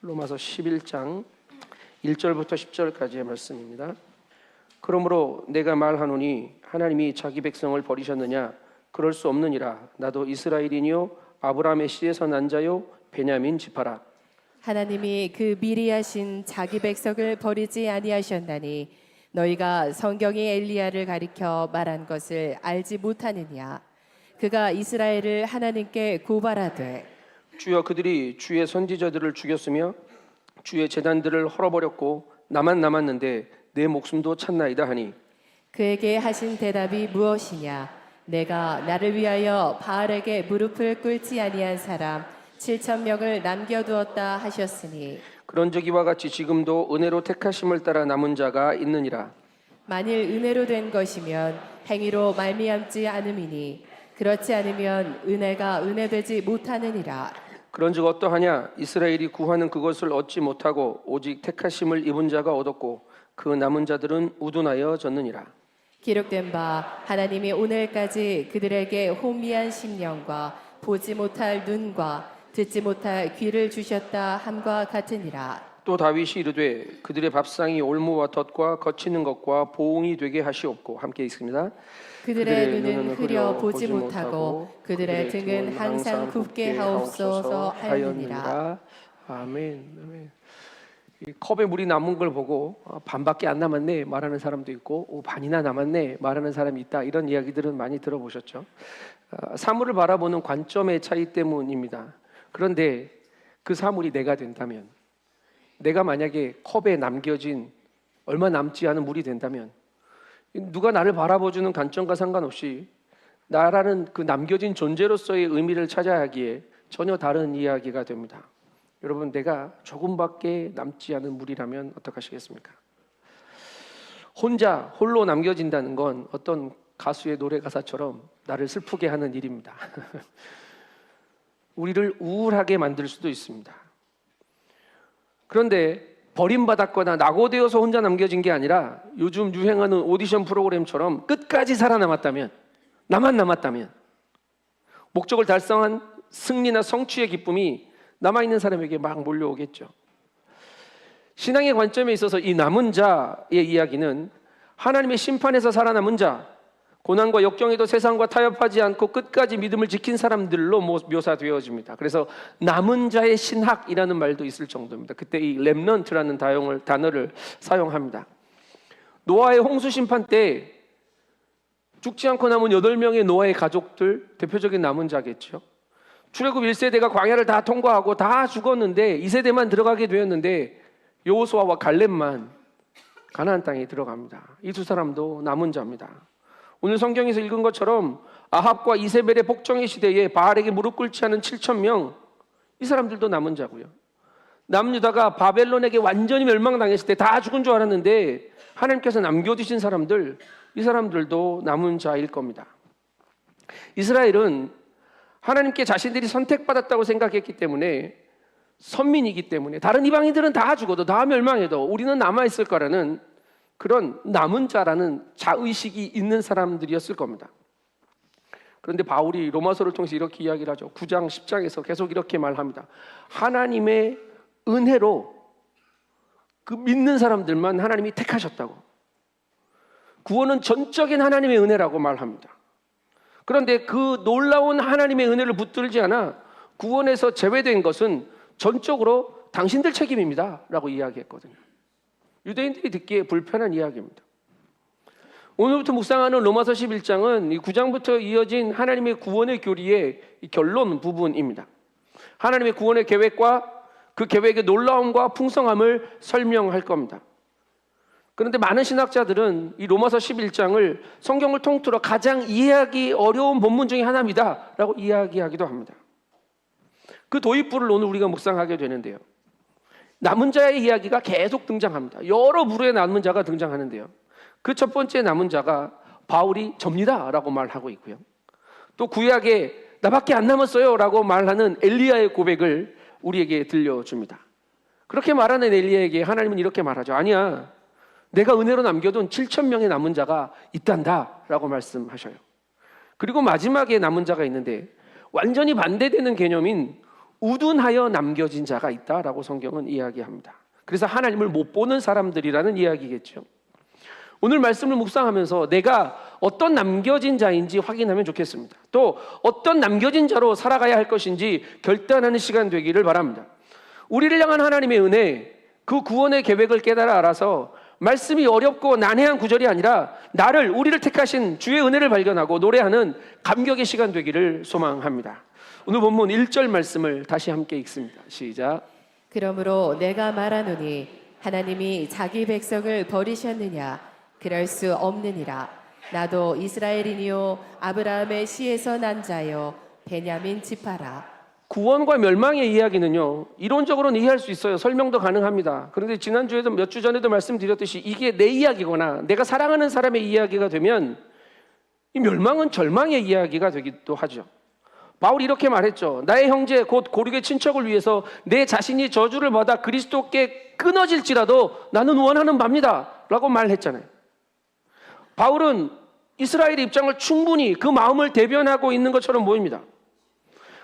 로마서 11장 1절부터 10절까지의 말씀입니다. 그러므로 내가 말하노니 하나님이 자기 백성을 버리셨느냐? 그럴 수 없느니라. 나도 이스라엘이니요 아브라함의 씨에서 난 자요 베냐민 지파라. 하나님이 그 미리 하신 자기 백성을 버리지 아니하셨나니 너희가 성경이 엘리야를 가리켜 말한 것을 알지 못하느냐? 그가 이스라엘을 하나님께 고발하되 주여 그들이 주의 선지자들을 죽였으며 주의 제단들을 헐어버렸고 나만 남았는데 내 목숨도 찾나이다 하니 그에게 하신 대답이 무엇이냐? 내가 나를 위하여 바알에게 무릎을 꿇지 아니한 사람 7,000명을 남겨두었다 하셨으니 그런즉 이와 같이 지금도 은혜로 택하심을 따라 남은 자가 있느니라. 만일 은혜로 된 것이면 행위로 말미암지 않음이니 그렇지 않으면 은혜가 은혜되지 못하느니라. 그런즉 어떠하냐? 이스라엘이 구하는 그것을 얻지 못하고 오직 택하심을 입은 자가 얻었고 그 남은 자들은 우둔하여 졌느니라. 기록된 바 하나님이 오늘까지 그들에게 혼미한 심령과 보지 못할 눈과 듣지 못할 귀를 주셨다 함과 같으니라. 또 다윗이 이르되 그들의 밥상이 올무와 덫과 거치는 것과 보응이 되게 하시옵고 함께 읽습니다. 그들의 눈은 흐려 보지 못하고 그들의 등은 항상 굽게 하옵소서 하였느니라. 아멘. 아멘. 이 컵에 물이 남은 걸 보고 반밖에 안 남았네 말하는 사람도 있고 반이나 남았네 말하는 사람이 있다, 이런 이야기들은 많이 들어보셨죠. 사물을 바라보는 관점의 차이 때문입니다. 그런데 그 사물이 내가 된다면, 내가 만약에 컵에 남겨진 얼마 남지 않은 물이 된다면 누가 나를 바라보주는 관점과 상관없이 나라는 그 남겨진 존재로서의 의미를 찾아야 하기에 전혀 다른 이야기가 됩니다. 여러분, 내가 조금밖에 남지 않은 물이라면 어떡하시겠습니까? 홀로 남겨진다는 건 어떤 가수의 노래 가사처럼 나를 슬프게 하는 일입니다. 우리를 우울하게 만들 수도 있습니다. 그런데 버림받았거나 낙오되어서 혼자 남겨진 게 아니라 요즘 유행하는 오디션 프로그램처럼 끝까지 살아남았다면, 나만 남았다면 목적을 달성한 승리나 성취의 기쁨이 남아있는 사람에게 막 몰려오겠죠. 신앙의 관점에 있어서 이 남은 자의 이야기는 하나님의 심판에서 살아남은 자, 고난과 역경에도 세상과 타협하지 않고 끝까지 믿음을 지킨 사람들로 묘사되어집니다. 그래서 남은 자의 신학이라는 말도 있을 정도입니다. 그때 이 렘넌트라는 단어를 사용합니다. 노아의 홍수 심판 때 죽지 않고 남은 8명의 노아의 가족들, 대표적인 남은 자겠죠. 출애굽 1세대가 광야를 다 통과하고 다 죽었는데 2세대만 들어가게 되었는데 여호수아와 갈렙만 가나안 땅에 들어갑니다. 이 두 사람도 남은 자입니다. 오늘 성경에서 읽은 것처럼 아합과 이세벨의 복종의 시대에 바알에게 무릎 꿇지 않은 7,000명, 이 사람들도 남은 자고요. 남유다가 바벨론에게 완전히 멸망당했을 때 다 죽은 줄 알았는데 하나님께서 남겨두신 사람들, 이 사람들도 남은 자일 겁니다. 이스라엘은 하나님께 자신들이 선택받았다고 생각했기 때문에, 선민이기 때문에 다른 이방인들은 다 죽어도 다 멸망해도 우리는 남아있을 거라는 그런 남은 자라는 자의식이 있는 사람들이었을 겁니다. 그런데 바울이 로마서를 통해서 이렇게 이야기를 하죠. 9장 10장에서 계속 이렇게 말합니다. 하나님의 은혜로 그 믿는 사람들만 하나님이 택하셨다고. 구원은 전적인 하나님의 은혜라고 말합니다. 그런데 그 놀라운 하나님의 은혜를 붙들지 않아 구원에서 제외된 것은 전적으로 당신들 책임입니다 라고 이야기했거든요. 유대인들이 듣기에 불편한 이야기입니다. 오늘부터 묵상하는 로마서 11장은 이 9장부터 이어진 하나님의 구원의 교리의 결론 부분입니다. 하나님의 구원의 계획과 그 계획의 놀라움과 풍성함을 설명할 겁니다. 그런데 많은 신학자들은 이 로마서 11장을 성경을 통틀어 가장 이해하기 어려운 본문 중에 하나입니다 라고 이야기하기도 합니다. 그 도입부를 오늘 우리가 묵상하게 되는데요, 남은 자의 이야기가 계속 등장합니다. 여러 부류의 남은 자가 등장하는데요, 그 첫 번째 남은 자가 바울이 접니다 라고 말하고 있고요, 또 구약에 나밖에 안 남았어요 라고 말하는 엘리야의 고백을 우리에게 들려줍니다. 그렇게 말하는 엘리야에게 하나님은 이렇게 말하죠. 아니야, 내가 은혜로 남겨둔 7,000명의 남은 자가 있단다 라고 말씀하셔요. 그리고 마지막에 남은 자가 있는데 완전히 반대되는 개념인 우둔하여 남겨진 자가 있다라고 성경은 이야기합니다. 그래서 하나님을 못 보는 사람들이라는 이야기겠죠. 오늘 말씀을 묵상하면서 내가 어떤 남겨진 자인지 확인하면 좋겠습니다. 또 어떤 남겨진 자로 살아가야 할 것인지 결단하는 시간 되기를 바랍니다. 우리를 향한 하나님의 은혜, 그 구원의 계획을 깨달아 알아서 말씀이 어렵고 난해한 구절이 아니라 우리를 택하신 주의 은혜를 발견하고 노래하는 감격의 시간 되기를 소망합니다. 오늘 본문 1절 말씀을 다시 함께 읽습니다. 시작. 그러므로 내가 말하노니 하나님이 자기 백성을 버리셨느냐? 그럴 수 없느니라. 나도 이스라엘이니요 아브라함의 씨에서 난 자요 베냐민 지파라. 구원과 멸망의 이야기는요, 이론적으로는 이해할 수 있어요. 설명도 가능합니다. 그런데 지난주에도 몇 주 전에도 말씀드렸듯이 이게 내 이야기거나 내가 사랑하는 사람의 이야기가 되면 이 멸망은 절망의 이야기가 되기도 하죠. 바울이 이렇게 말했죠. 나의 형제 곧 고륙의 친척을 위해서 내 자신이 저주를 받아 그리스도께 끊어질지라도 나는 원하는 바입니다 라고 말했잖아요. 바울은 이스라엘의 입장을 충분히 그 마음을 대변하고 있는 것처럼 보입니다.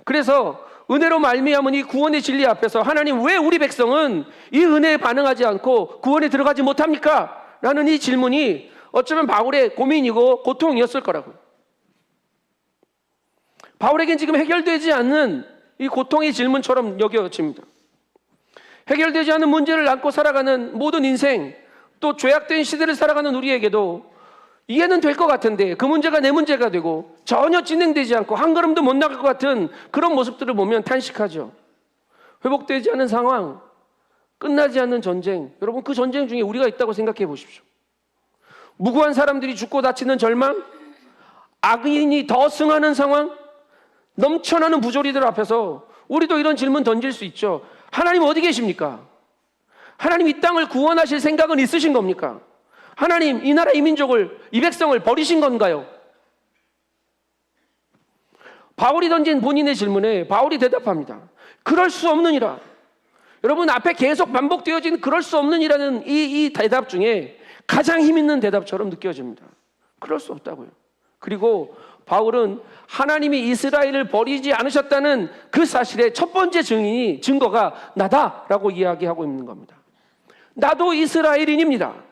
그래서 은혜로 말미암은 이 구원의 진리 앞에서 하나님 왜 우리 백성은 이 은혜에 반응하지 않고 구원에 들어가지 못합니까? 라는 이 질문이 어쩌면 바울의 고민이고 고통이었을 거라고요. 바울에겐 지금 해결되지 않는 이 고통의 질문처럼 여겨집니다. 해결되지 않는 문제를 안고 살아가는 모든 인생, 또 죄악된 시대를 살아가는 우리에게도 이해는 될 것 같은데 그 문제가 내 문제가 되고 전혀 진행되지 않고 한 걸음도 못 나갈 것 같은 그런 모습들을 보면 탄식하죠. 회복되지 않은 상황, 끝나지 않는 전쟁, 여러분 그 전쟁 중에 우리가 있다고 생각해 보십시오. 무고한 사람들이 죽고 다치는 절망, 악인이 더 승하는 상황, 넘쳐나는 부조리들 앞에서 우리도 이런 질문 던질 수 있죠. 하나님 어디 계십니까? 하나님 이 땅을 구원하실 생각은 있으신 겁니까? 하나님 이 나라 이 민족을, 이 백성을 버리신 건가요? 바울이 던진 본인의 질문에 바울이 대답합니다. 그럴 수 없느니라. 여러분 앞에 계속 반복되어진 그럴 수 없느니라는 이 대답 중에 가장 힘 있는 대답처럼 느껴집니다. 그럴 수 없다고요. 그리고 바울은 하나님이 이스라엘을 버리지 않으셨다는 그 사실의 첫 번째 증거가 나다라고 이야기하고 있는 겁니다. 나도 이스라엘인입니다.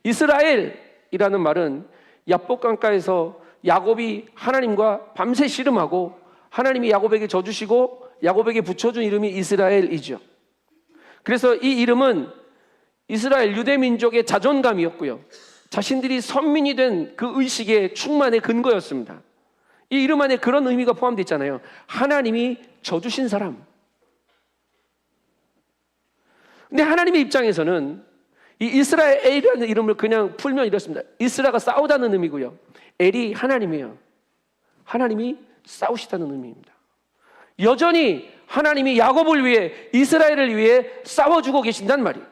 이스라엘이라는 말은 야복 강가에서 야곱이 하나님과 밤새 씨름하고 하나님이 야곱에게 져주시고 야곱에게 붙여준 이름이 이스라엘이죠. 그래서 이 이름은 이스라엘 유대 민족의 자존감이었고요. 자신들이 선민이 된 그 의식의 충만의 근거였습니다. 이 이름 안에 그런 의미가 포함되어 있잖아요. 하나님이 져주신 사람. 근데 하나님의 입장에서는 이 이스라엘이라는 이름을 그냥 풀면 이렇습니다. 이스라가 싸우다는 의미고요. 엘이 하나님이에요. 하나님이 싸우시다는 의미입니다. 여전히 하나님이 야곱을 위해, 이스라엘을 위해 싸워주고 계신다는 말이에요.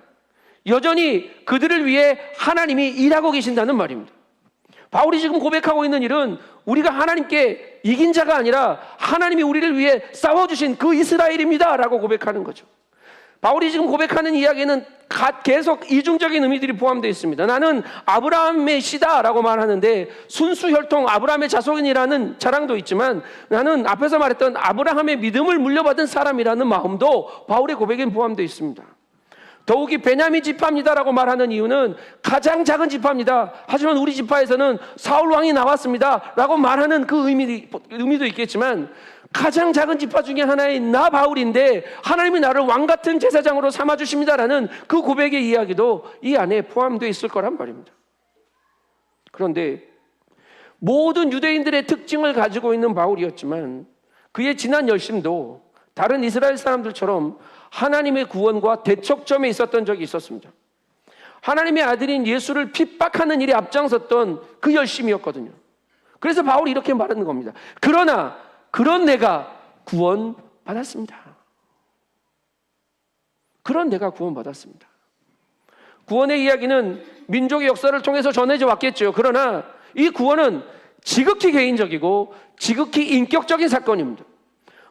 여전히 그들을 위해 하나님이 일하고 계신다는 말입니다. 바울이 지금 고백하고 있는 일은 우리가 하나님께 이긴 자가 아니라 하나님이 우리를 위해 싸워주신 그 이스라엘입니다 라고 고백하는 거죠. 바울이 지금 고백하는 이야기는 계속 이중적인 의미들이 포함되어 있습니다. 나는 아브라함의 씨다라고 말하는데 순수 혈통 아브라함의 자손이라는 자랑도 있지만 나는 앞에서 말했던 아브라함의 믿음을 물려받은 사람이라는 마음도 바울의 고백에 포함되어 있습니다. 더욱이 베냐민 지파입니다라고 말하는 이유는 가장 작은 지파입니다. 하지만 우리 지파에서는 사울 왕이 나왔습니다 라고 말하는 그 의미도 있겠지만 가장 작은 지파 중에 하나인 나 바울인데 하나님이 나를 왕같은 제사장으로 삼아주십니다라는 그 고백의 이야기도 이 안에 포함되어 있을 거란 말입니다. 그런데 모든 유대인들의 특징을 가지고 있는 바울이었지만 그의 진한 열심도 다른 이스라엘 사람들처럼 하나님의 구원과 대척점에 있었던 적이 있었습니다. 하나님의 아들인 예수를 핍박하는 일에 앞장섰던 그 열심이었거든요. 그래서 바울이 이렇게 말하는 겁니다. 그러나 그런 내가 구원받았습니다. 그런 내가 구원받았습니다. 구원의 이야기는 민족의 역사를 통해서 전해져 왔겠죠. 그러나 이 구원은 지극히 개인적이고 지극히 인격적인 사건입니다.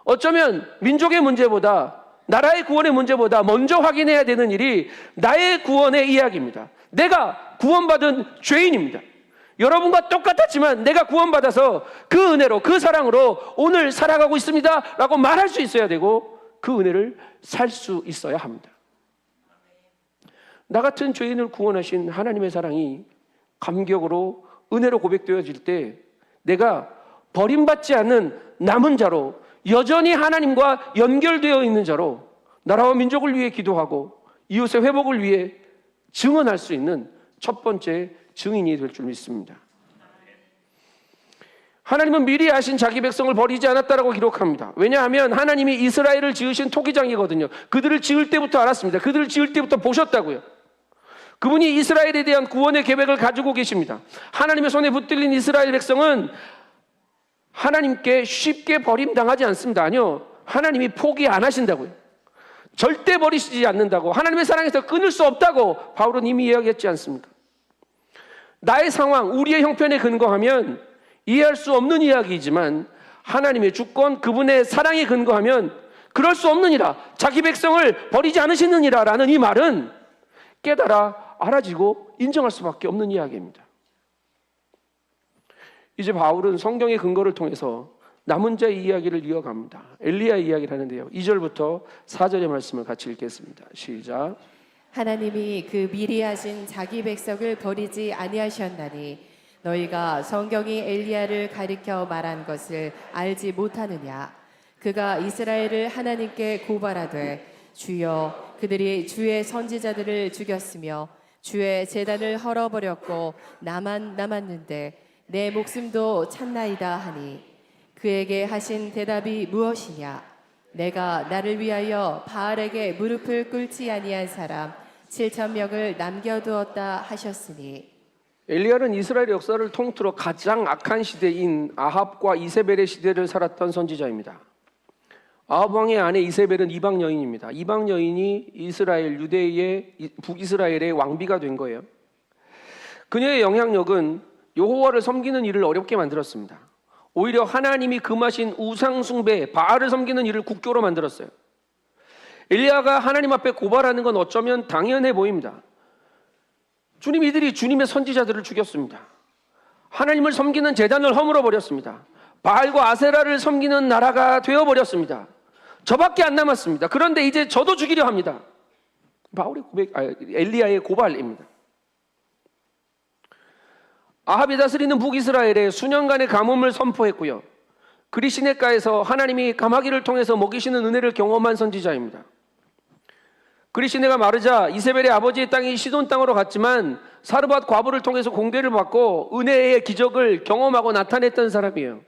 어쩌면 민족의 문제보다 나라의 구원의 문제보다 먼저 확인해야 되는 일이 나의 구원의 이야기입니다. 내가 구원받은 죄인입니다. 여러분과 똑같았지만 내가 구원받아서 그 은혜로, 그 사랑으로 오늘 살아가고 있습니다 라고 말할 수 있어야 되고, 그 은혜를 살 수 있어야 합니다. 나 같은 죄인을 구원하신 하나님의 사랑이 감격으로 은혜로 고백되어질 때, 내가 버림받지 않는 남은 자로, 여전히 하나님과 연결되어 있는 자로 나라와 민족을 위해 기도하고 이웃의 회복을 위해 증언할 수 있는 첫 번째 증인이 될 줄 믿습니다. 하나님은 미리 아신 자기 백성을 버리지 않았다라고 기록합니다. 왜냐하면 하나님이 이스라엘을 지으신 토기장이거든요. 그들을 지을 때부터 알았습니다. 그들을 지을 때부터 보셨다고요. 그분이 이스라엘에 대한 구원의 계획을 가지고 계십니다. 하나님의 손에 붙들린 이스라엘 백성은 하나님께 쉽게 버림당하지 않습니다. 아니요, 하나님이 포기 안 하신다고요. 절대 버리시지 않는다고, 하나님의 사랑에서 끊을 수 없다고 바울은 이미 이야기했지 않습니까? 나의 상황, 우리의 형편에 근거하면 이해할 수 없는 이야기이지만, 하나님의 주권, 그분의 사랑에 근거하면 그럴 수 없느니라, 자기 백성을 버리지 않으시느니라 라는 이 말은 깨달아 알아지고 인정할 수밖에 없는 이야기입니다. 이제 바울은 성경의 근거를 통해서 남은 자의 이야기를 이어갑니다. 엘리야의 이야기를 하는데요, 2절부터 4절의 말씀을 같이 읽겠습니다. 시작. 하나님이 그 미리 하신 자기 백성을 버리지 아니하셨나니 너희가 성경이 엘리야를 가리켜 말한 것을 알지 못하느냐. 그가 이스라엘을 하나님께 고발하되 주여, 그들이 주의 선지자들을 죽였으며 주의 제단을 헐어버렸고 나만 남았는데 내 목숨도 찾나이다 하니 그에게 하신 대답이 무엇이냐. 내가 나를 위하여 바알에게 무릎을 꿇지 아니한 사람 7,000명을 남겨두었다 하셨으니. 엘리야는 이스라엘 역사를 통틀어 가장 악한 시대인 아합과 이세벨의 시대를 살았던 선지자입니다. 아합 왕의 아내 이세벨은 이방 여인입니다. 이방 여인이 이스라엘, 유대의 북이스라엘의 왕비가 된 거예요. 그녀의 영향력은 여호와를 섬기는 일을 어렵게 만들었습니다. 오히려 하나님이 금하신 우상 숭배, 바알을 섬기는 일을 국교로 만들었어요. 엘리야가 하나님 앞에 고발하는 건 어쩌면 당연해 보입니다. 주님, 이들이 주님의 선지자들을 죽였습니다. 하나님을 섬기는 제단을 허물어 버렸습니다. 바알과 아세라를 섬기는 나라가 되어버렸습니다. 저밖에 안 남았습니다. 그런데 이제 저도 죽이려 합니다. 엘리야의 고발입니다. 아합이 다스리는 북이스라엘에 수년간의 가뭄을 선포했고요, 그리 시냇가에서 하나님이 까마귀를 통해서 먹이시는 은혜를 경험한 선지자입니다. 그리 시내가 마르자 이세벨의 아버지의 땅이 시돈 땅으로 갔지만 사르밧 과부를 통해서 공개를 받고 은혜의 기적을 경험하고 나타냈던 사람이에요.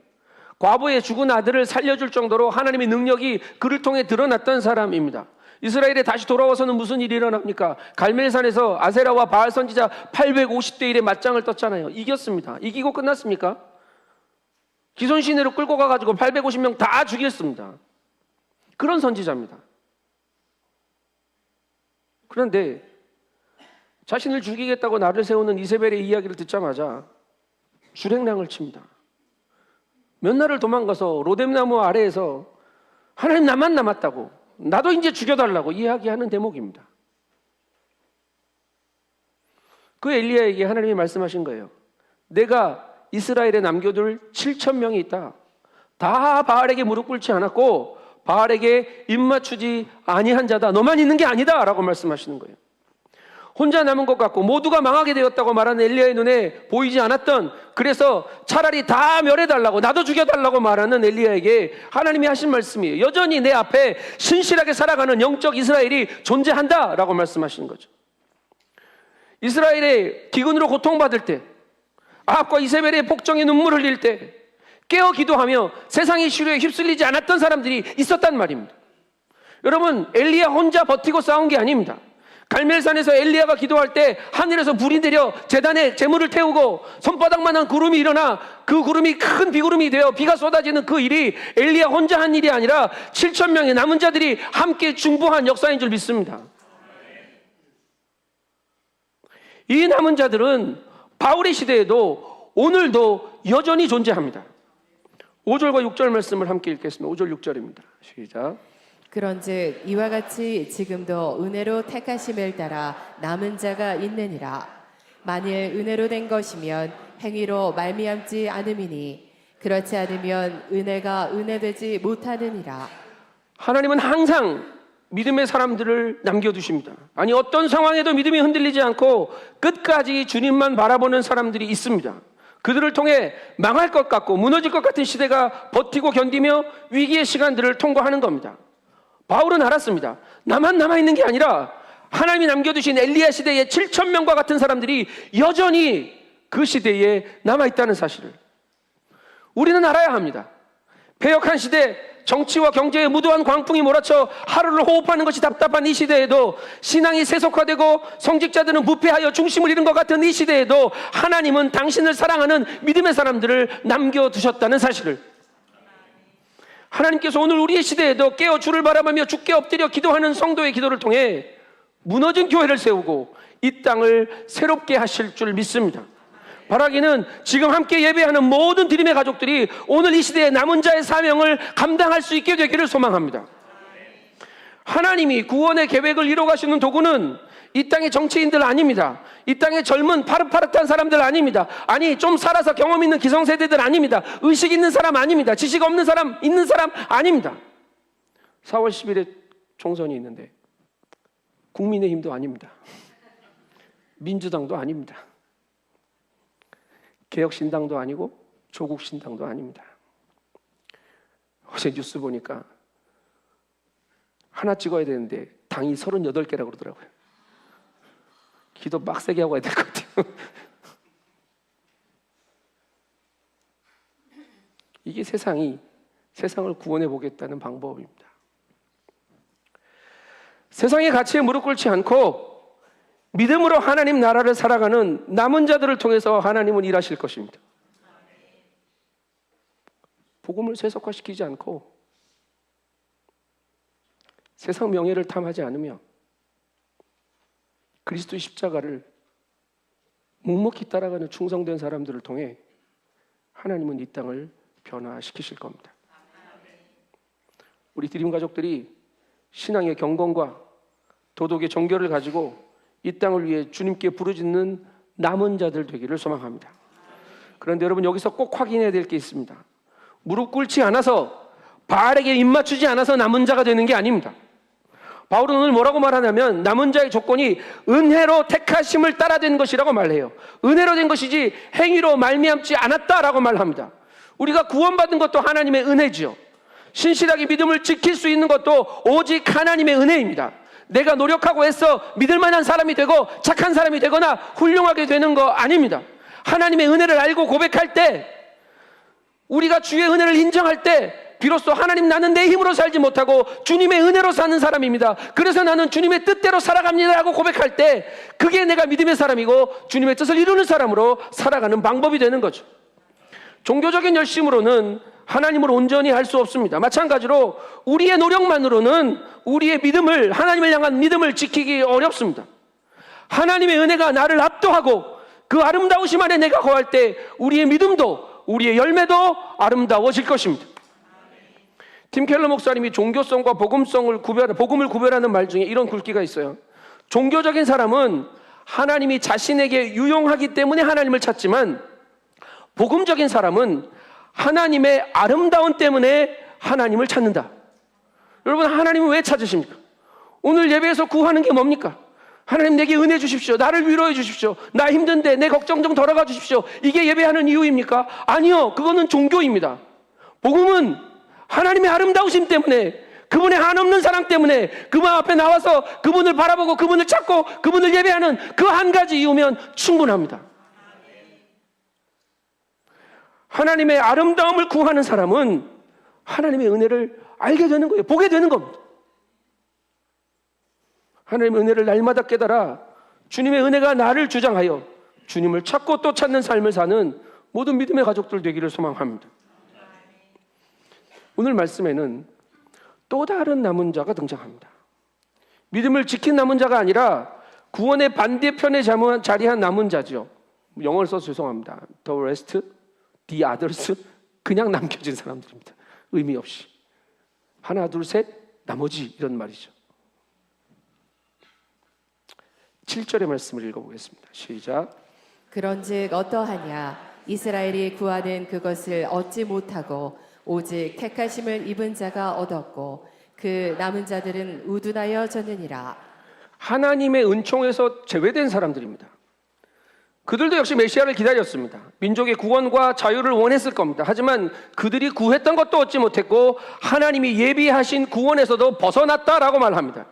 과부의 죽은 아들을 살려줄 정도로 하나님의 능력이 그를 통해 드러났던 사람입니다. 이스라엘에 다시 돌아와서는 무슨 일이 일어납니까? 갈멜산에서 아세라와 바알 선지자 850대 1의 맞짱을 떴잖아요. 이겼습니다. 이기고 끝났습니까? 기손 시내로 끌고 가가지고 850명 다 죽였습니다. 그런 선지자입니다. 그런데 자신을 죽이겠다고 나를 세우는 이세벨의 이야기를 듣자마자 주랭랑을 칩니다. 몇 날을 도망가서 로뎀나무 아래에서 하나님, 나만 남았다고, 나도 이제 죽여달라고 이야기하는 대목입니다. 그 엘리야에게 하나님이 말씀하신 거예요. 내가 이스라엘에 남겨둘 7,000명이 있다. 다 바알에게 무릎 꿇지 않았고 바알에게 입맞추지 아니한 자다. 너만 있는 게 아니다 라고 말씀하시는 거예요. 혼자 남은 것 같고 모두가 망하게 되었다고 말하는 엘리야의 눈에 보이지 않았던, 그래서 차라리 다 멸해달라고, 나도 죽여달라고 말하는 엘리야에게 하나님이 하신 말씀이에요. 여전히 내 앞에 신실하게 살아가는 영적 이스라엘이 존재한다 라고 말씀하시는 거죠. 이스라엘의 기근으로 고통받을 때, 아합과 이세벨의 복종의 눈물 흘릴 때 깨어 기도하며 세상의 시류에 휩쓸리지 않았던 사람들이 있었단 말입니다. 여러분, 엘리야 혼자 버티고 싸운 게 아닙니다. 갈멜산에서 엘리야가 기도할 때 하늘에서 불이 내려 제단에 재물을 태우고 손바닥만한 구름이 일어나 그 구름이 큰 비구름이 되어 비가 쏟아지는 그 일이 엘리야 혼자 한 일이 아니라 7,000명의 남은 자들이 함께 중보한 역사인 줄 믿습니다. 이 남은 자들은 바울의 시대에도 오늘도 여전히 존재합니다. 5절과 6절 말씀을 함께 읽겠습니다. 5절 6절입니다. 시작. 그런즉 이와 같이 지금도 은혜로 택하심을 따라 남은 자가 있느니라. 만일 은혜로 된 것이면 행위로 말미암지 않음이니 그렇지 않으면 은혜가 은혜되지 못하느니라. 하나님은 항상 믿음의 사람들을 남겨두십니다. 아니, 어떤 상황에도 믿음이 흔들리지 않고 끝까지 주님만 바라보는 사람들이 있습니다. 그들을 통해 망할 것 같고 무너질 것 같은 시대가 버티고 견디며 위기의 시간들을 통과하는 겁니다. 바울은 알았습니다. 나만 남아있는 게 아니라 하나님이 남겨두신 엘리야 시대의 7천 명과 같은 사람들이 여전히 그 시대에 남아있다는 사실을 우리는 알아야 합니다. 패역한 시대, 정치와 경제에 무도한 광풍이 몰아쳐 하루를 호흡하는 것이 답답한 이 시대에도, 신앙이 세속화되고 성직자들은 부패하여 중심을 잃은 것 같은 이 시대에도 하나님은 당신을 사랑하는 믿음의 사람들을 남겨두셨다는 사실을, 하나님께서 오늘 우리의 시대에도 깨어 주를 바라보며 주께 엎드려 기도하는 성도의 기도를 통해 무너진 교회를 세우고 이 땅을 새롭게 하실 줄 믿습니다. 바라기는 지금 함께 예배하는 모든 드림의 가족들이 오늘 이 시대의 남은 자의 사명을 감당할 수 있게 되기를 소망합니다. 하나님이 구원의 계획을 이뤄가시는 도구는 이 땅의 정치인들 아닙니다. 이 땅의 젊은 파릇파릇한 사람들 아닙니다. 아니, 좀 살아서 경험 있는 기성세대들 아닙니다. 의식 있는 사람 아닙니다. 지식 없는 사람, 있는 사람 아닙니다. 4월 10일에 총선이 있는데 국민의힘도 아닙니다. 민주당도 아닙니다. 개혁신당도 아니고 조국신당도 아닙니다. 어제 뉴스 보니까 하나 찍어야 되는데 당이 38개라고 그러더라고요. 기도 빡세게 하고 가야 될 것 같아요. 이게 세상을 구원해 보겠다는 방법입니다. 세상의 가치에 무릎 꿇지 않고 믿음으로 하나님 나라를 살아가는 남은 자들을 통해서 하나님은 일하실 것입니다. 복음을 세속화시키지 않고 세상 명예를 탐하지 않으며 그리스도의 십자가를 묵묵히 따라가는 충성된 사람들을 통해 하나님은 이 땅을 변화시키실 겁니다. 우리 드림 가족들이 신앙의 경건과 도덕의 정결을 가지고 이 땅을 위해 주님께 부르짖는 남은 자들 되기를 소망합니다. 그런데 여러분, 여기서 꼭 확인해야 될 게 있습니다. 무릎 꿇지 않아서, 바알에게 입맞추지 않아서 남은 자가 되는 게 아닙니다. 바울은 오늘 뭐라고 말하냐면 남은 자의 조건이 은혜로 택하심을 따라 된 것이라고 말해요. 은혜로 된 것이지 행위로 말미암지 않았다라고 말합니다. 우리가 구원받은 것도 하나님의 은혜지요. 신실하게 믿음을 지킬 수 있는 것도 오직 하나님의 은혜입니다. 내가 노력하고 애써 믿을 만한 사람이 되고 착한 사람이 되거나 훌륭하게 되는 거 아닙니다. 하나님의 은혜를 알고 고백할 때, 우리가 주의 은혜를 인정할 때 비로소 하나님, 나는 내 힘으로 살지 못하고 주님의 은혜로 사는 사람입니다. 그래서 나는 주님의 뜻대로 살아갑니다 하고 고백할 때 그게 내가 믿음의 사람이고 주님의 뜻을 이루는 사람으로 살아가는 방법이 되는 거죠. 종교적인 열심으로는 하나님을 온전히 할 수 없습니다. 마찬가지로 우리의 노력만으로는 우리의 믿음을, 하나님을 향한 믿음을 지키기 어렵습니다. 하나님의 은혜가 나를 압도하고 그 아름다우심 안에 내가 거할 때 우리의 믿음도, 우리의 열매도 아름다워질 것입니다. 팀 켈러 목사님이 종교성과 복음을 구별하는 말 중에 이런 굵기가 있어요. 종교적인 사람은 하나님이 자신에게 유용하기 때문에 하나님을 찾지만, 복음적인 사람은 하나님의 아름다움 때문에 하나님을 찾는다. 여러분, 하나님은 왜 찾으십니까? 오늘 예배에서 구하는 게 뭡니까? 하나님, 내게 은혜 주십시오. 나를 위로해 주십시오. 나 힘든데 내 걱정 좀 덜어가 주십시오. 이게 예배하는 이유입니까? 아니요, 그거는 종교입니다. 복음은 하나님의 아름다우심 때문에, 그분의 한없는 사랑 때문에 그분 앞에 나와서 그분을 바라보고 그분을 찾고 그분을 예배하는 그 한 가지 이유면 충분합니다. 하나님의 아름다움을 구하는 사람은 하나님의 은혜를 알게 되는 거예요. 보게 되는 겁니다. 하나님의 은혜를 날마다 깨달아 주님의 은혜가 나를 주장하여 주님을 찾고 또 찾는 삶을 사는 모든 믿음의 가족들 되기를 소망합니다. 오늘 말씀에는 또 다른 남은 자가 등장합니다. 믿음을 지킨 남은 자가 아니라 구원의 반대편에 자리한 남은 자죠. 영어를 써서 죄송합니다. The rest, the others, 그냥 남겨진 사람들입니다. 의미 없이. 하나, 둘, 셋, 나머지, 이런 말이죠. 7절의 말씀을 읽어보겠습니다. 시작. 그런즉 어떠하냐 이스라엘이 구하는 그것을 얻지 못하고 오직 택하심을 입은 자가 얻었고 그 남은 자들은 우둔하여 졌느니라. 하나님의 은총에서 제외된 사람들입니다. 그들도 역시 메시아를 기다렸습니다. 민족의 구원과 자유를 원했을 겁니다. 하지만 그들이 구했던 것도 얻지 못했고 하나님이 예비하신 구원에서도 벗어났다라고 말합니다.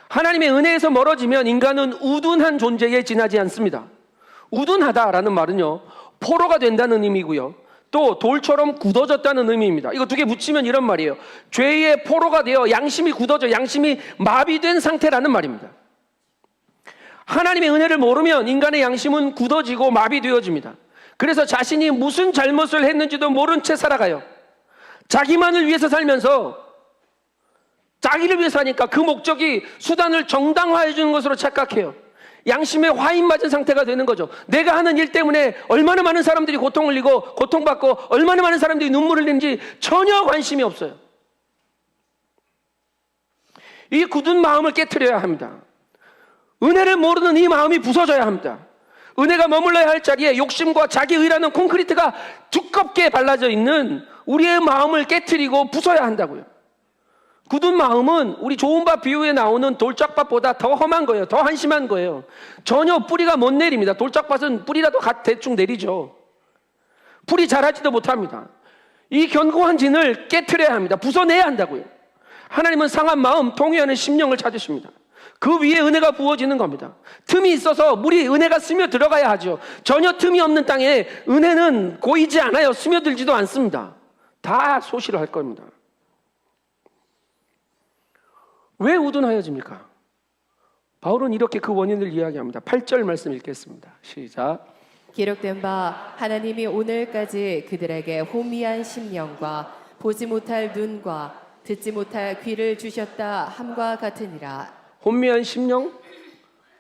하나님의 은혜에서 멀어지면 인간은 우둔한 존재에 지나지 않습니다. 우둔하다라는 말은요, 포로가 된다는 의미고요, 또 돌처럼 굳어졌다는 의미입니다. 이거 두 개 붙이면 이런 말이에요. 죄의 포로가 되어 양심이 굳어져 양심이 마비된 상태라는 말입니다. 하나님의 은혜를 모르면 인간의 양심은 굳어지고 마비되어집니다. 그래서 자신이 무슨 잘못을 했는지도 모른 채 살아가요. 자기만을 위해서 살면서 자기를 위해서 하니까 그 목적이 수단을 정당화해 주는 것으로 착각해요. 양심에 화인 맞은 상태가 되는 거죠. 내가 하는 일 때문에 얼마나 많은 사람들이 고통을 흘리고 고통받고 얼마나 많은 사람들이 눈물을 흘리는지 전혀 관심이 없어요. 이 굳은 마음을 깨트려야 합니다. 은혜를 모르는 이 마음이 부서져야 합니다. 은혜가 머물러야 할 자리에 욕심과 자기의라는 콘크리트가 두껍게 발라져 있는 우리의 마음을 깨트리고 부숴야 한다고요. 굳은 마음은 우리 좋은 밭 비유에 나오는 돌짝밭보다 더 험한 거예요. 더 한심한 거예요. 전혀 뿌리가 못 내립니다. 돌짝밭은 뿌리라도 대충 내리죠. 풀이 자라지도 못합니다. 이 견고한 진을 깨트려야 합니다. 부숴내야 한다고요. 하나님은 상한 마음, 통회하는 심령을 찾으십니다. 그 위에 은혜가 부어지는 겁니다. 틈이 있어서 물이 은혜가 스며 들어가야 하죠. 전혀 틈이 없는 땅에 은혜는 고이지 않아요. 스며들지도 않습니다. 다 소실을 할 겁니다. 왜 우둔하여집니까? 바울은 이렇게 그 원인을 이야기합니다. 8절 말씀 읽겠습니다. 시작. 기록된 바 하나님이 오늘까지 그들에게 혼미한 심령과 보지 못할 눈과 듣지 못할 귀를 주셨다 함과 같으니라. 혼미한 심령,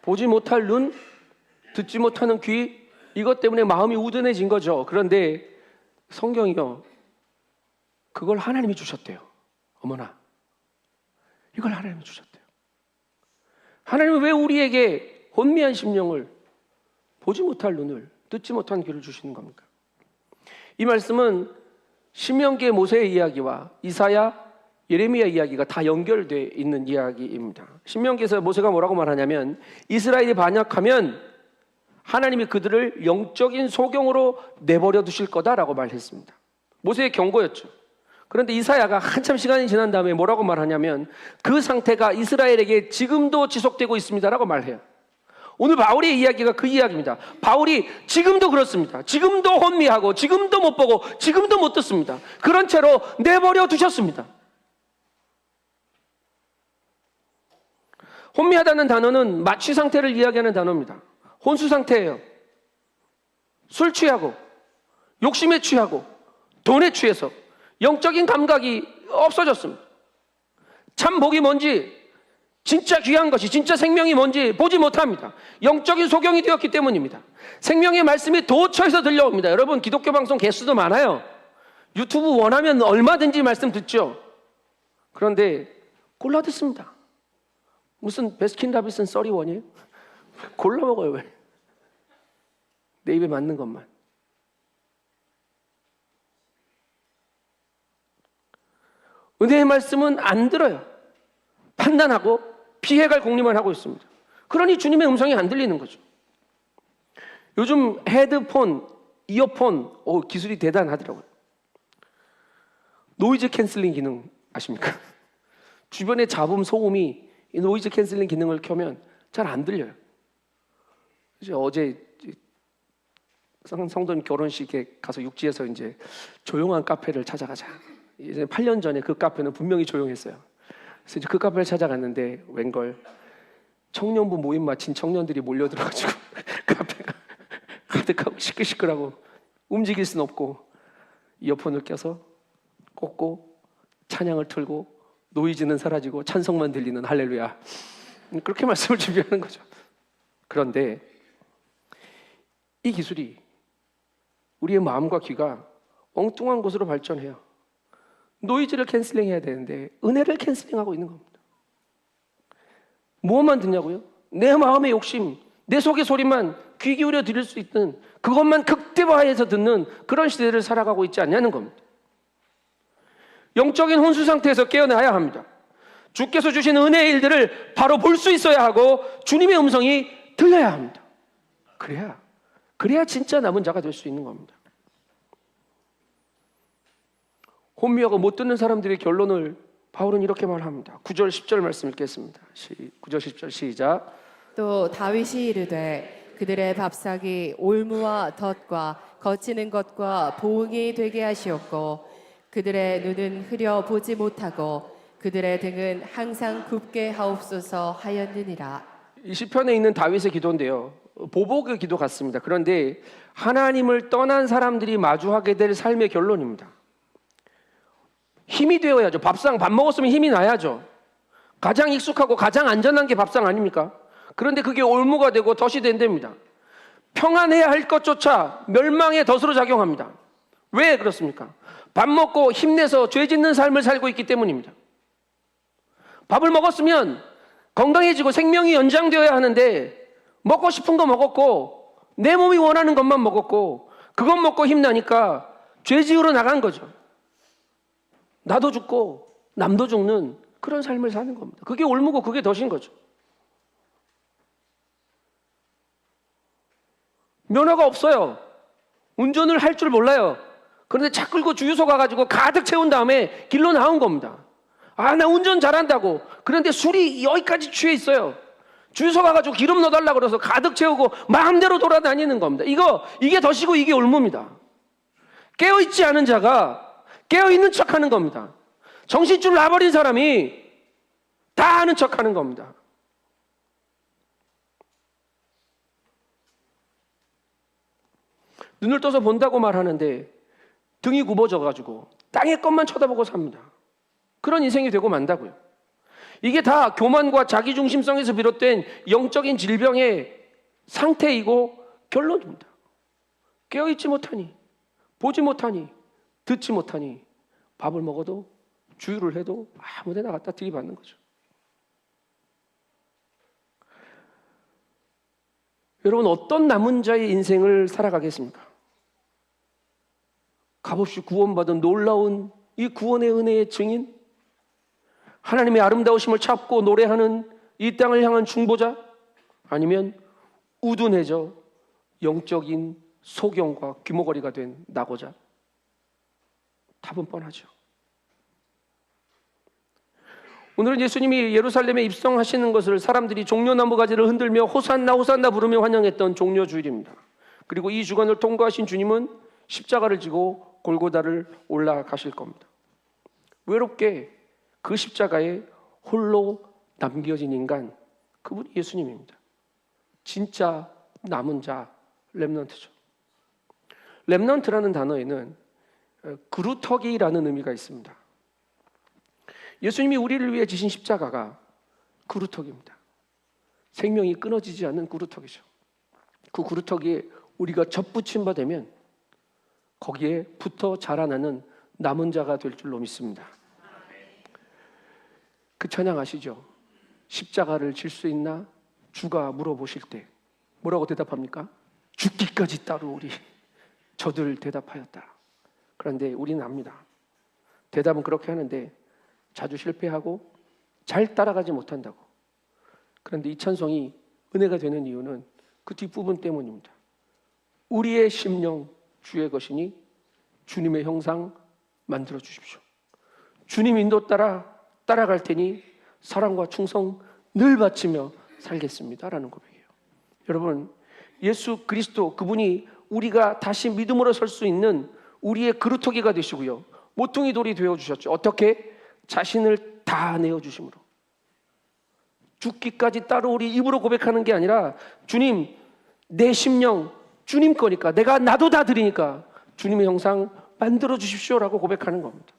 보지 못할 눈, 듣지 못하는 귀, 이것 때문에 마음이 우둔해진 거죠. 그런데 성경이요, 그걸 하나님이 주셨대요. 어머나, 이걸 하나님이 주셨대요. 하나님은 왜 우리에게 혼미한 심령을, 보지 못할 눈을, 듣지 못한 귀를 주시는 겁니까? 이 말씀은 신명기의 모세의 이야기와 이사야, 예레미야 이야기가 다 연결되어 있는 이야기입니다. 신명기에서 모세가 뭐라고 말하냐면 이스라엘이 반역하면 하나님이 그들을 영적인 소경으로 내버려 두실 거다라고 말했습니다. 모세의 경고였죠. 그런데 이사야가 한참 시간이 지난 다음에 뭐라고 말하냐면 그 상태가 이스라엘에게 지금도 지속되고 있습니다라고 말해요. 오늘 바울의 이야기가 그 이야기입니다. 바울이 지금도 그렇습니다. 지금도 혼미하고 지금도 못 보고 지금도 못 듣습니다. 그런 채로 내버려 두셨습니다. 혼미하다는 단어는 마취 상태를 이야기하는 단어입니다. 혼수 상태예요. 술 취하고 욕심에 취하고 돈에 취해서 영적인 감각이 없어졌습니다. 참 복이 뭔지, 진짜 귀한 것이, 진짜 생명이 뭔지 보지 못합니다. 영적인 소경이 되었기 때문입니다. 생명의 말씀이 도처에서 들려옵니다. 여러분, 기독교 방송 개수도 많아요. 유튜브 원하면 얼마든지 말씀 듣죠. 그런데 골라 듣습니다. 무슨 베스킨라빈스 31이에요? 골라 먹어요. 왜? 내 입에 맞는 것만. 은혜의 말씀은 안 들어요. 판단하고 피해갈 공리만 하고 있습니다. 그러니 주님의 음성이 안 들리는 거죠. 요즘 헤드폰, 이어폰, 기술이 대단하더라고요. 노이즈 캔슬링 기능 아십니까? 주변의 잡음, 소음이 이 노이즈 캔슬링 기능을 켜면 잘 안 들려요. 어제 성도님 결혼식에 가서 육지에서 이제 조용한 카페를 찾아가자. 이제 8년 전에 그 카페는 분명히 조용했어요. 그래서 이제 그 카페를 찾아갔는데 웬걸 청년부 모임 마친 청년들이 몰려들어가지고 카페가 가득하고 시끌시끌하고 움직일 순 없고 이어폰을 껴서 꽂고 찬양을 틀고 노이즈는 사라지고 찬송만 들리는 할렐루야. 그렇게 말씀을 준비하는 거죠. 그런데 이 기술이 우리의 마음과 귀가 엉뚱한 곳으로 발전해요. 노이즈를 캔슬링해야 되는데 은혜를 캔슬링하고 있는 겁니다. 무엇만 듣냐고요? 내 마음의 욕심, 내 속의 소리만 귀 기울여 들을 수 있는 그것만 극대화해서 듣는 그런 시대를 살아가고 있지 않냐는 겁니다. 영적인 혼수 상태에서 깨어나야 합니다. 주께서 주신 은혜의 일들을 바로 볼 수 있어야 하고 주님의 음성이 들려야 합니다. 그래야 진짜 남은 자가 될 수 있는 겁니다. 혼미하고 못 듣는 사람들의 결론을 바울은 이렇게 말합니다. 9절 10절 말씀 읽겠습니다. 9절 10절 시작. 또 다윗이 이르되 그들의 밥상이 올무와 덫과 거치는 것과 보응이 되게 하시었고 그들의 눈은 흐려 보지 못하고 그들의 등은 항상 굽게 하옵소서 하였느니라. 이 시편에 있는 다윗의 기도인데요. 보복의 기도 같습니다. 그런데 하나님을 떠난 사람들이 마주하게 될 삶의 결론입니다. 힘이 되어야죠. 밥 먹었으면 힘이 나야죠. 가장 익숙하고 가장 안전한 게 밥상 아닙니까? 그런데 그게 올무가 되고 덫이 된답니다. 평안해야 할 것조차 멸망의 덫으로 작용합니다. 왜 그렇습니까? 밥 먹고 힘내서 죄 짓는 삶을 살고 있기 때문입니다. 밥을 먹었으면 건강해지고 생명이 연장되어야 하는데 먹고 싶은 거 먹었고 내 몸이 원하는 것만 먹었고 그것 먹고 힘나니까 죄 지으러 나간 거죠. 나도 죽고 남도 죽는 그런 삶을 사는 겁니다. 그게 올무고 그게 덫인 거죠. 면허가 없어요. 운전을 할 줄 몰라요. 그런데 차 끌고 주유소 가가지고 가득 채운 다음에 길로 나온 겁니다. 나 운전 잘한다고. 그런데 술이 여기까지 취해 있어요. 주유소 가가지고 기름 넣어달라고 그래서 가득 채우고 마음대로 돌아다니는 겁니다. 이게 덫이고 이게 올무입니다. 깨어있지 않은 자가 깨어있는 척 하는 겁니다. 정신줄 놔버린 사람이 다 아는 척 하는 겁니다. 눈을 떠서 본다고 말하는데 등이 굽어져가지고 땅의 것만 쳐다보고 삽니다. 그런 인생이 되고 만다고요. 이게 다 교만과 자기중심성에서 비롯된 영적인 질병의 상태이고 결론입니다. 깨어있지 못하니, 보지 못하니, 듣지 못하니 밥을 먹어도 주유를 해도 아무데나 갖다 들이받는 거죠. 여러분, 어떤 남은 자의 인생을 살아가겠습니까? 값없이 구원받은 놀라운 이 구원의 은혜의 증인, 하나님의 아름다우심을 찾고 노래하는 이 땅을 향한 중보자, 아니면 우둔해져 영적인 소경과 귀머거리가 된 낙오자? 답은 뻔하죠. 오늘은 예수님이 예루살렘에 입성하시는 것을 사람들이 종려나무 가지를 흔들며 호산나 호산나 부르며 환영했던 종려주일입니다. 그리고 이 주간을 통과하신 주님은 십자가를 지고 골고다를 올라가실 겁니다. 외롭게 그 십자가에 홀로 남겨진 인간, 그분이 예수님입니다. 진짜 남은 자, 렘넌트죠. 렘넌트라는 단어에는 그루터기라는 의미가 있습니다. 예수님이 우리를 위해 지신 십자가가 그루터기입니다. 생명이 끊어지지 않는 그루터기죠. 그 그루터기에 우리가 접붙임 바 되면 거기에 붙어 자라나는 남은 자가 될 줄로 믿습니다. 그 찬양 아시죠? 십자가를 질 수 있나? 주가 물어보실 때 뭐라고 대답합니까? 죽기까지 따르오리. 저들 대답하였다. 그런데 우리는 압니다. 대답은 그렇게 하는데 자주 실패하고 잘 따라가지 못한다고. 그런데 이 찬송이 은혜가 되는 이유는 그 뒷부분 때문입니다. 우리의 심령 주의 것이니 주님의 형상 만들어 주십시오. 주님 인도 따라갈 테니 사랑과 충성 늘 바치며 살겠습니다라는 고백이에요. 여러분, 예수 그리스도 그분이 우리가 다시 믿음으로 설 수 있는 우리의 그루터기가 되시고요, 모퉁이 돌이 되어주셨죠. 어떻게? 자신을 다 내어주심으로. 죽기까지 따르오리 입으로 고백하는 게 아니라 주님, 내 심령 주님 거니까 나도 다 드리니까 주님의 형상 만들어 주십시오라고 고백하는 겁니다.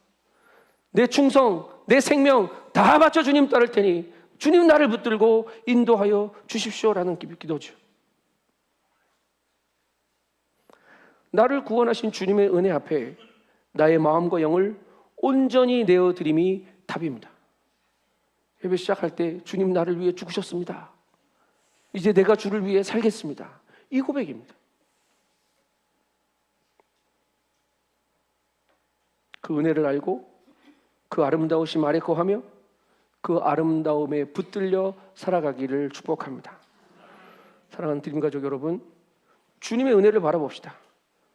내 충성, 내 생명 다 바쳐 주님 따를 테니 주님 나를 붙들고 인도하여 주십시오라는 기도죠. 나를 구원하신 주님의 은혜 앞에 나의 마음과 영을 온전히 내어드림이 답입니다. 예배 시작할 때 주님 나를 위해 죽으셨습니다. 이제 내가 주를 위해 살겠습니다. 이 고백입니다. 그 은혜를 알고 그 아름다우심 아래 거하며 그 아름다움에 붙들려 살아가기를 축복합니다. 사랑하는 드림 가족 여러분, 주님의 은혜를 바라봅시다.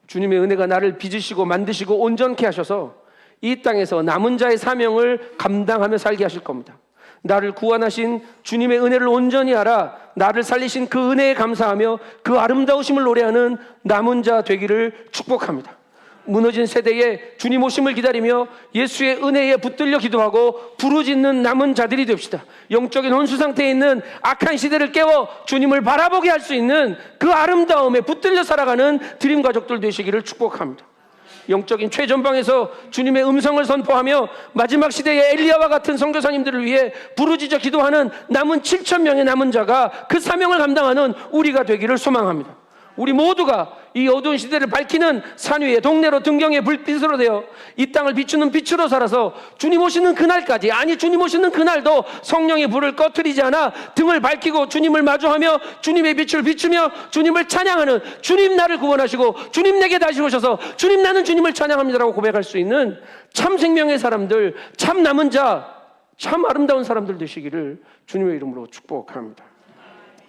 주님의 은혜가 나를 빚으시고 만드시고 온전케 하셔서 이 땅에서 남은 자의 사명을 감당하며 살게 하실 겁니다. 나를 구원하신 주님의 은혜를 온전히 알아 나를 살리신 그 은혜에 감사하며 그 아름다우심을 노래하는 남은 자 되기를 축복합니다. 무너진 세대에 주님 오심을 기다리며 예수의 은혜에 붙들려 기도하고 부르짖는 남은 자들이 됩시다. 영적인 혼수 상태에 있는 악한 시대를 깨워 주님을 바라보게 할 수 있는 그 아름다움에 붙들려 살아가는 드림 가족들 되시기를 축복합니다. 영적인 최전방에서 주님의 음성을 선포하며 마지막 시대의 엘리야와 같은 선교사님들을 위해 부르짖어 기도하는 남은 7,000명의 남은 자가 그 사명을 감당하는 우리가 되기를 소망합니다. 우리 모두가 이 어두운 시대를 밝히는 산 위에 동네로 등경의 불빛으로 되어 이 땅을 비추는 빛으로 살아서 주님 오시는 그날까지, 아니 주님 오시는 그날도 성령의 불을 꺼트리지 않아 등을 밝히고 주님을 마주하며 주님의 빛을 비추며 주님을 찬양하는, 주님 나를 구원하시고 주님 내게 다시 오셔서 주님 나는 주님을 찬양합니다라고 고백할 수 있는 참 생명의 사람들, 참 남은 자, 참 아름다운 사람들 되시기를 주님의 이름으로 축복합니다.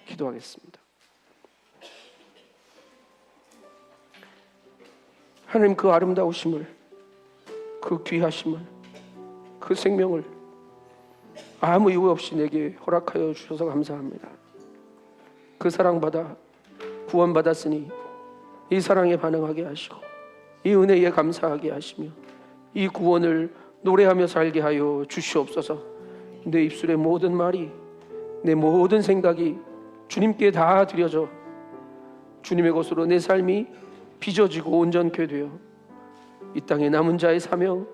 기도하겠습니다. 하나님, 그 아름다우심을, 그 귀하심을, 그 생명을 아무 이유 없이 내게 허락하여 주셔서 감사합니다. 그 사랑받아 구원받았으니 이 사랑에 반응하게 하시고 이 은혜에 감사하게 하시며 이 구원을 노래하며 살게 하여 주시옵소서. 내 입술의 모든 말이, 내 모든 생각이 주님께 다 드려져 주님의 것으로 내 삶이 빚어지고 온전케 되어 이 땅의 남은 자의 사명,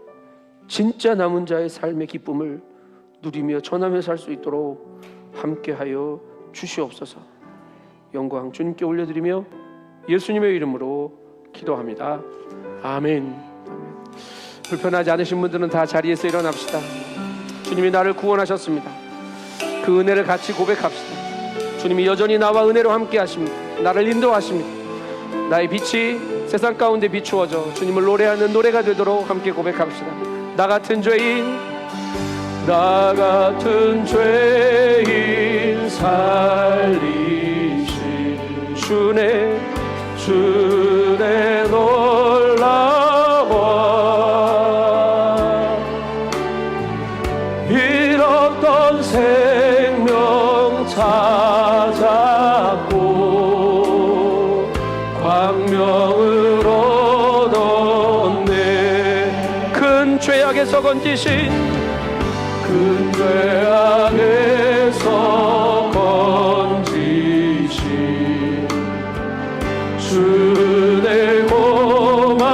진짜 남은 자의 삶의 기쁨을 누리며 전하며 살 수 있도록 함께하여 주시옵소서. 영광 주님께 올려드리며 예수님의 이름으로 기도합니다. 아멘. 불편하지 않으신 분들은 다 자리에서 일어납시다. 주님이 나를 구원하셨습니다. 그 은혜를 같이 고백합시다. 주님이 여전히 나와 은혜로 함께 하십니다. 나를 인도하십니다. 나의 빛이 세상 가운데 비추어져 주님을 노래하는 노래가 되도록 함께 고백합시다. 나 같은 죄인 살리신 주내 놀라워 잃었던 생명 찾았고 광명을 얻었네. 큰 죄악에서 건지신, 큰 죄악에서 건지신 주내 고마워.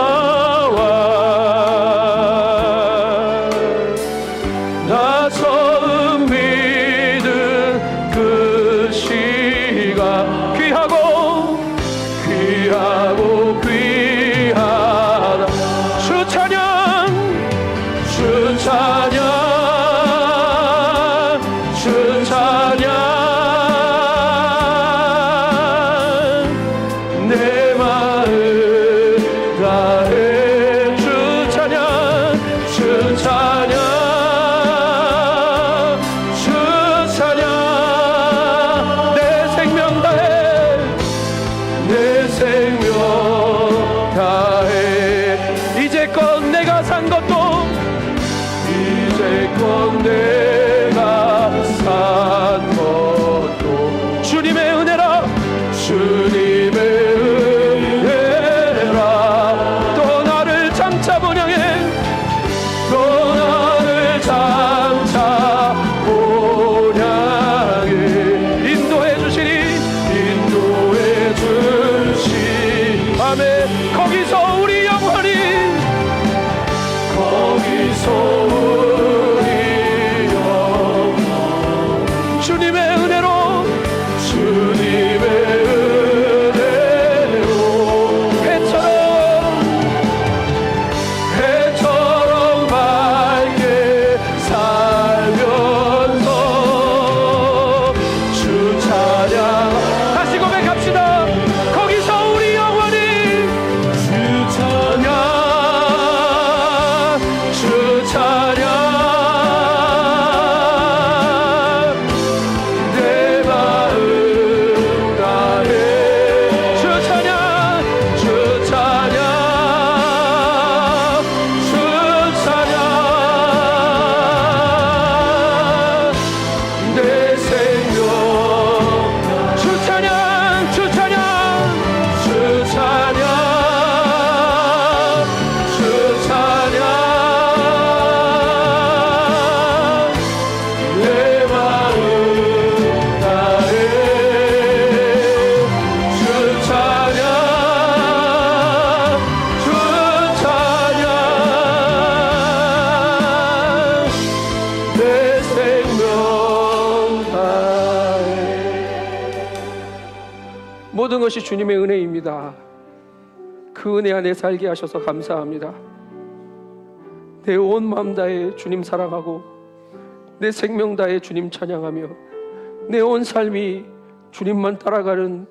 나 처음 믿은 그 시가 귀하고 귀하다. 주 찬양 모든 것이 주님의 은혜입니다. 그 은혜 안에 살게 하셔서 감사합니다. 내 온 마음 다해 주님 사랑하고 내 생명 다해 주님 찬양하며 내 온 삶이 주님만 따라가는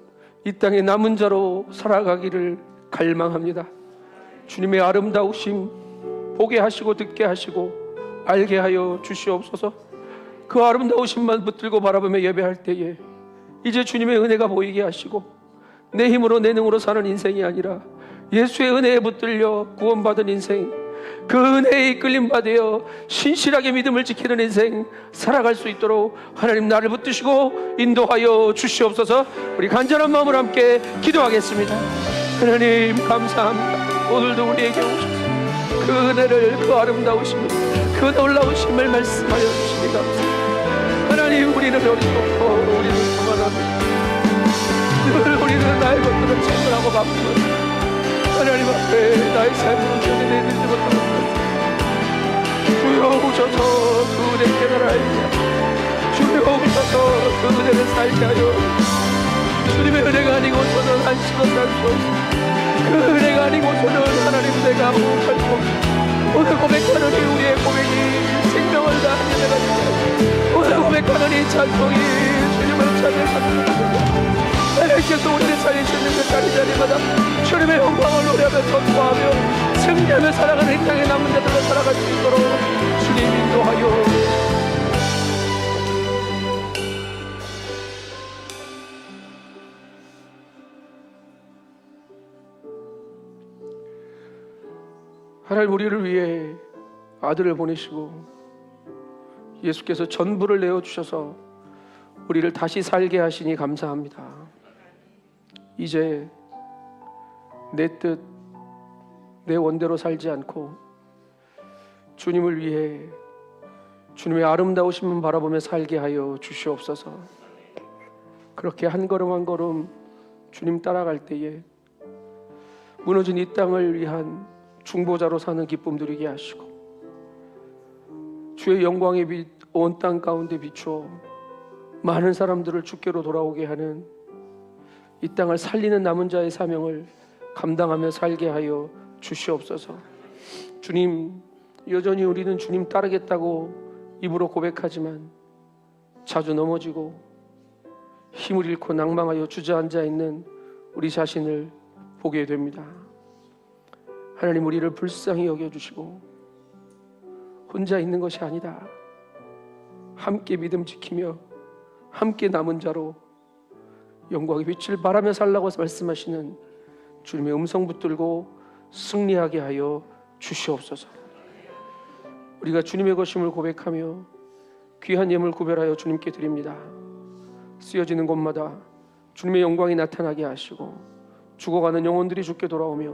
이 땅의 남은 자로 살아가기를 갈망합니다. 주님의 아름다우심 보게 하시고 듣게 하시고 알게 하여 주시옵소서. 그 아름다우심만 붙들고 바라보며 예배할 때에 이제 주님의 은혜가 보이게 하시고 내 힘으로 내 능으로 사는 인생이 아니라 예수의 은혜에 붙들려 구원받은 인생, 그 은혜에 이끌림 받으여 신실하게 믿음을 지키는 인생 살아갈 수 있도록 하나님 나를 붙드시고 인도하여 주시옵소서. 우리 간절한 마음으로 함께 기도하겠습니다. 하나님 감사합니다. 오늘도 우리에게 오셔서 그 은혜를, 그 아름다우심을, 그 놀라우심을 말씀하여 주시니 감사합니다. 하나님 우리는 어리석고 우리는 그만합니다. 늘 우리는 나의 것들을 채굴하고 바쁘고 하나님 앞에 나의 삶으로 전에 내들지 못하는 것 주여 오셔서 그 은혜 깨달아 알게 주여 오셔서 그 은혜를 살게 하여 주님의 은혜가 아니고서는 한시도 살 수 없습니다. 그 은혜가 아니고서는 하나님 내가 호흡할 수 없습니다. 오늘 고백하는 이 우리의 고백이 생명을 다하는 예배가 되고 오늘 고백하는 이 찬송이 주님을 찬양하는 하나님께서 우리를 살리시는 그 자리자리마다 주님의 영광을 노래하며 선포하며 승리하며 살아가는 이 땅의 남은 자들로 살아갈 수 있도록 주님 인도하여 하나님 우리를 위해 아들을 보내시고 예수께서 전부를 내어주셔서 우리를 다시 살게 하시니 감사합니다. 이제 내 뜻, 내 원대로 살지 않고 주님을 위해 주님의 아름다우심을 바라보며 살게 하여 주시옵소서. 그렇게 한 걸음 한 걸음 주님 따라갈 때에 무너진 이 땅을 위한 중보자로 사는 기쁨 누리게 하시고 주의 영광의 빛 온 땅 가운데 비추어 많은 사람들을 주께로 돌아오게 하는 이 땅을 살리는 남은 자의 사명을 감당하며 살게 하여 주시옵소서. 주님, 여전히 우리는 주님 따르겠다고 입으로 고백하지만 자주 넘어지고 힘을 잃고 낭망하여 주저앉아 있는 우리 자신을 보게 됩니다. 하나님 우리를 불쌍히 여겨주시고 혼자 있는 것이 아니다. 함께 믿음 지키며 함께 남은 자로 영광의 빛을 바라며 살라고 말씀하시는 주님의 음성 붙들고 승리하게 하여 주시옵소서. 우리가 주님의 것임을 고백하며 귀한 예물 구별하여 주님께 드립니다. 쓰여지는 곳마다 주님의 영광이 나타나게 하시고 죽어가는 영혼들이 주께 돌아오며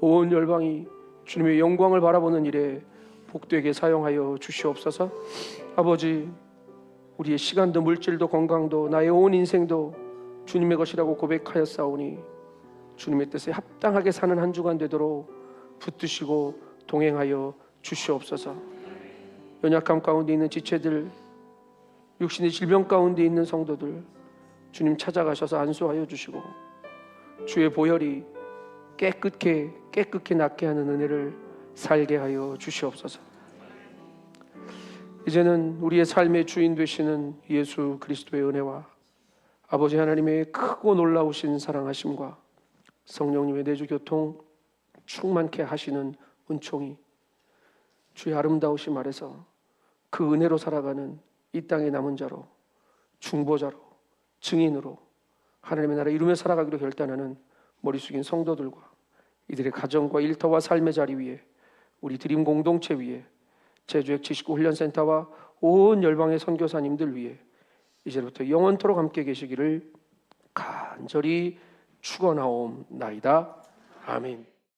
온 열방이 주님의 영광을 바라보는 일에 복되게 사용하여 주시옵소서. 아버지, 우리의 시간도 물질도 건강도 나의 온 인생도 주님의 것이라고 고백하였사오니 주님의 뜻에 합당하게 사는 한 주간 되도록 붙드시고 동행하여 주시옵소서. 연약함 가운데 있는 지체들, 육신의 질병 가운데 있는 성도들 주님 찾아가셔서 안수하여 주시고 주의 보혈이 깨끗게 낫게 하는 은혜를 살게 하여 주시옵소서. 이제는 우리의 삶의 주인 되시는 예수 그리스도의 은혜와 아버지 하나님의 크고 놀라우신 사랑하심과 성령님의 내주 교통 충만케 하시는 은총이 주의 아름다우심 아래서 그 은혜로 살아가는 이 땅의 남은 자로 중보자로 증인으로 하나님의 나라 이루며 살아가기로 결단하는 머리 숙인 성도들과 이들의 가정과 일터와 삶의 자리 위에 우리 드림 공동체 위에 제주역 지식구 훈련센터와 온 열방의 선교사님들 위해 이제부터 영원토록 함께 계시기를 간절히 축원하옵나이다. 아멘.